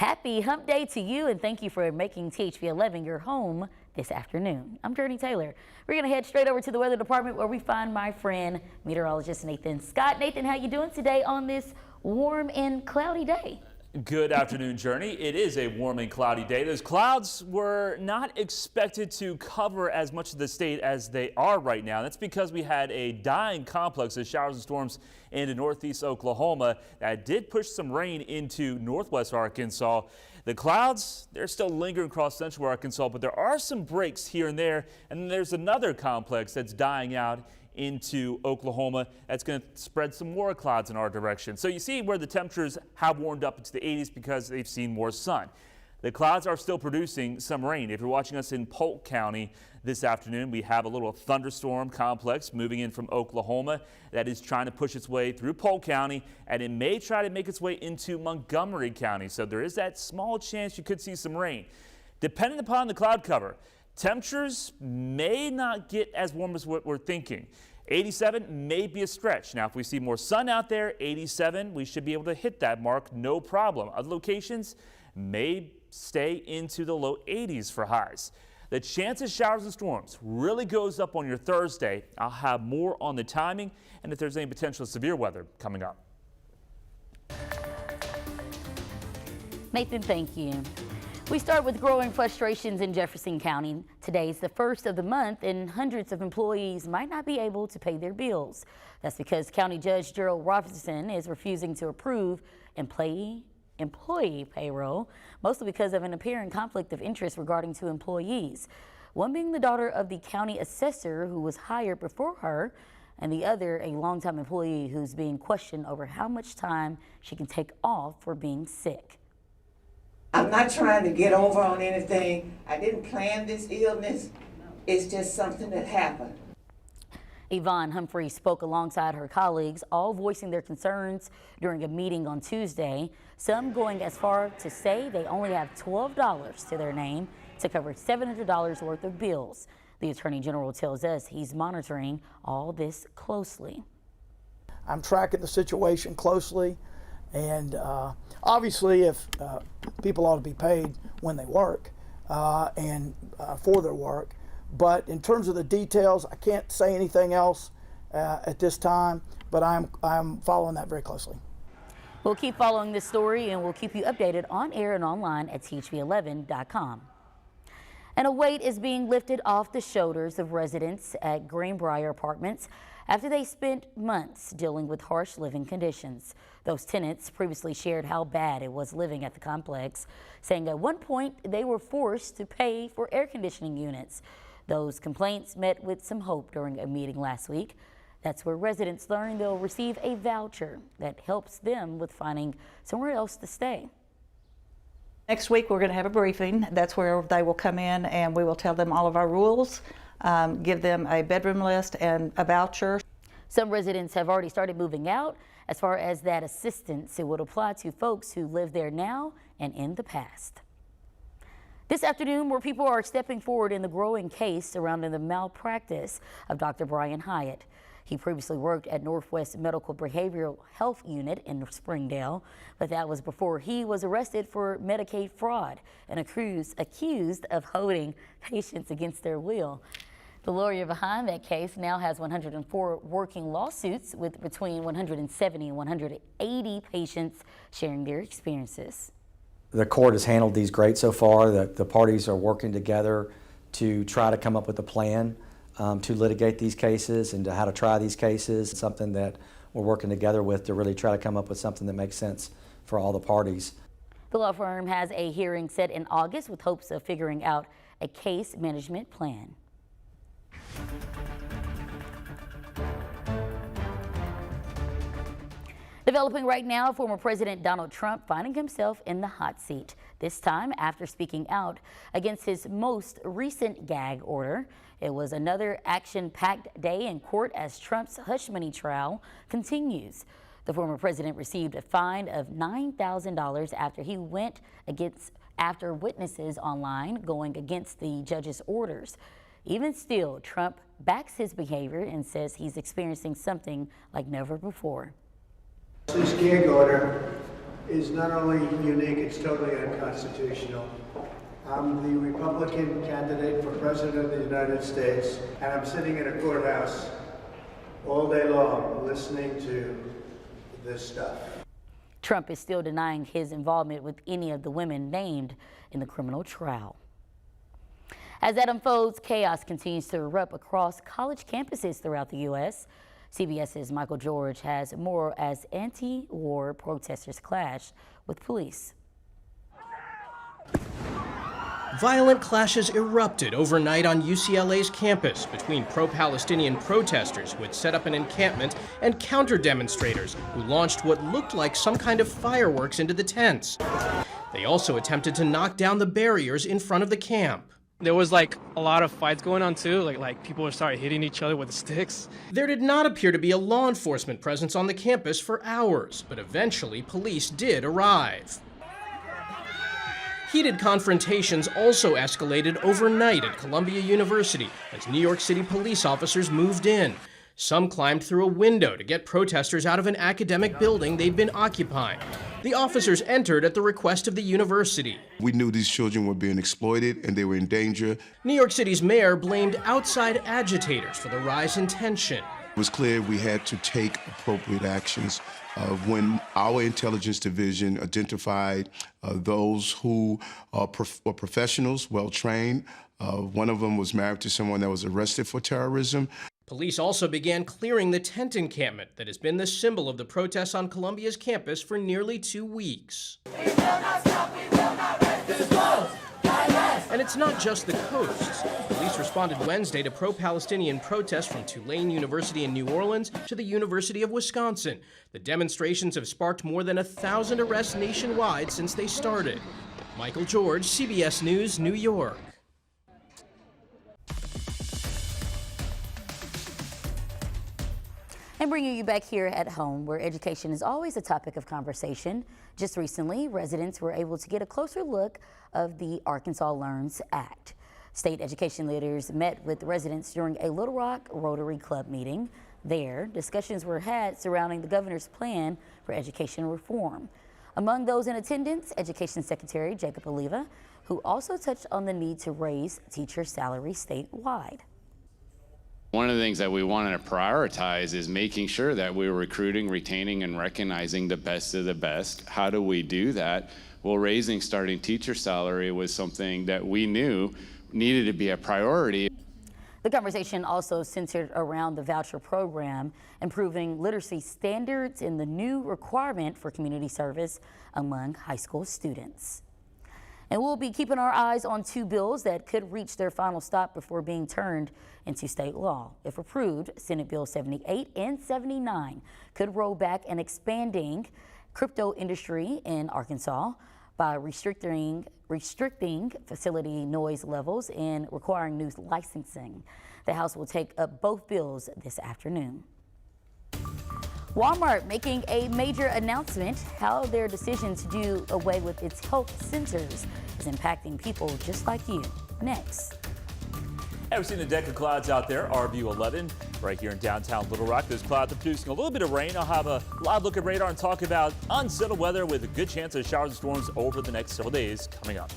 Happy Hump Day to you, and thank you for making THV 11 your home this afternoon. I'm Jurnee Taylor. We're going to head straight over to the weather department where we find my friend, meteorologist Nathan Scott. Nathan, how you doing today on this warm and cloudy day? Good afternoon, Jurnee. It is a warm and cloudy day. Those clouds were not expected to cover as much of the state as they are right now. That's because we had a dying complex of showers and storms into northeast Oklahoma that did push some rain into northwest Arkansas. The clouds, they're still lingering across central Arkansas, but there are some breaks here and there. And then there's another complex that's dying out into Oklahoma that's going to spread some more clouds in our direction. So you see where the temperatures have warmed up into the 80s because they've seen more sun. The clouds are still producing some rain. If you're watching us in Polk County this afternoon, we have a little thunderstorm complex moving in from Oklahoma that is trying to push its way through Polk County, and it may try to make its way into Montgomery County. So there is that small chance you could see some rain. Depending upon the cloud cover, temperatures may not get as warm as what we're thinking. 87 may be a stretch. Now, if we see more sun out there, 87, we should be able to hit that mark, no problem. Other locations may stay into the low 80s for highs. The chance of showers and storms really goes up on your Thursday. I'll have more on the timing and if there's any potential severe weather coming up. Nathan, thank you. We start with growing frustrations in Jefferson County. Today's the first of the month and hundreds of employees might not be able to pay their bills. That's because County Judge Gerald Robinson is refusing to approve employee payroll, mostly because of an apparent conflict of interest regarding two employees. One being the daughter of the county assessor who was hired before her, and the other a longtime employee who's being questioned over how much time she can take off for being sick. I'm not trying to get over on anything. I didn't plan this illness. It's just something that happened. Yvonne Humphrey spoke alongside her colleagues, all voicing their concerns during a meeting on Tuesday, some going as far to say they only have $12 to their name to cover $700 worth of bills. The Attorney General tells us he's monitoring all this closely. I'm tracking the situation closely. And obviously, if people ought to be paid when they work and for their work. But in terms of the details, I can't say anything else at this time, but I'm following that very closely. We'll keep following this story and we'll keep you updated on air and online at THV11.com. And a weight is being lifted off the shoulders of residents at Greenbrier Apartments after they spent months dealing with harsh living conditions. Those tenants previously shared how bad it was living at the complex, saying at one point they were forced to pay for air conditioning units. Those complaints met with some hope during a meeting last week. That's where residents learned they'll receive a voucher that helps them with finding somewhere else to stay. Next week we're going to have a briefing. That's where they will come in and we will tell them all of our rules, give them a bedroom list and a voucher. Some residents have already started moving out. As far as that assistance, it would apply to folks who live there now and in the past. This afternoon, more people are stepping forward in the growing case surrounding the malpractice of Dr. Brian Hyatt. He previously worked at Northwest Medical Behavioral Health Unit in Springdale, but that was before he was arrested for Medicaid fraud and accused of holding patients against their will. The lawyer behind that case now has 104 working lawsuits with between 170 and 180 patients sharing their experiences. The court has handled these great so far. The parties are working together to try to come up with a plan to litigate these cases and to how to try these cases. It's something that we're working together with to really try to come up with something that makes sense for all the parties. The law firm has a hearing set in August with hopes of figuring out a case management plan. Developing right now, former President Donald Trump finding himself in the hot seat, this time after speaking out against his most recent gag order. It was another action-packed day in court as Trump's hush money trial continues. The former president received a fine of $9,000 after he went after witnesses online going against the judge's orders. Even still, Trump backs his behavior and says he's experiencing something like never before. This gag order is not only unique, it's totally unconstitutional. I'm the Republican candidate for President of the United States, and I'm sitting in a courthouse all day long listening to this stuff. Trump is still denying his involvement with any of the women named in the criminal trial. As that unfolds, chaos continues to erupt across college campuses throughout the U.S. CBS's Michael George has more as anti-war protesters clash with police. Violent clashes erupted overnight on UCLA's campus between pro-Palestinian protesters who had set up an encampment and counter-demonstrators who launched what looked like some kind of fireworks into the tents. They also attempted to knock down the barriers in front of the camp. There was like a lot of fights going on too, like people would start hitting each other with sticks. There did not appear to be a law enforcement presence on the campus for hours, but eventually police did arrive. Heated confrontations also escalated overnight at Columbia University as New York City police officers moved in. Some climbed through a window to get protesters out of an academic building they'd been occupying. The officers entered at the request of the university. We knew these children were being exploited and they were in danger. New York City's mayor blamed outside agitators for the rise in tension. It was clear we had to take appropriate actions. When our intelligence division identified those who were professionals, well-trained, one of them was married to someone that was arrested for terrorism. Police also began clearing the tent encampment that has been the symbol of the protests on Columbia's campus for nearly 2 weeks. We will not stop, we will not rest. This close. And it's not just the coasts. Police responded Wednesday to pro-Palestinian protests from Tulane University in New Orleans to the University of Wisconsin. The demonstrations have sparked more than 1,000 arrests nationwide since they started. Michael George, CBS News, New York. And bringing you back here at home, where education is always a topic of conversation. Just recently, residents were able to get a closer look of the Arkansas Learns Act. State education leaders met with residents during a Little Rock Rotary Club meeting. There, discussions were had surrounding the governor's plan for education reform. Among those in attendance, Education Secretary Jacob Oliva, who also touched on the need to raise teacher salaries statewide. One of the things that we wanted to prioritize is making sure that we're recruiting, retaining, and recognizing the best of the best. How do we do that? Well, raising starting teacher salary was something that we knew needed to be a priority. The conversation also centered around the voucher program, improving literacy standards, and the new requirement for community service among high school students. And we'll be keeping our eyes on 2 bills that could reach their final stop before being turned into state law. If approved, Senate Bill 78 and 79 could roll back an expanding crypto industry in Arkansas by restricting facility noise levels and requiring new licensing. The House will take up both bills this afternoon. Walmart making a major announcement how their decision to do away with its health centers is impacting people just like you. Next. Ever seen a deck of clouds out there? RView 11 right here in downtown Little Rock. Those clouds are producing a little bit of rain. I'll have a live look at radar and talk about unsettled weather with a good chance of showers and storms over the next several days coming up.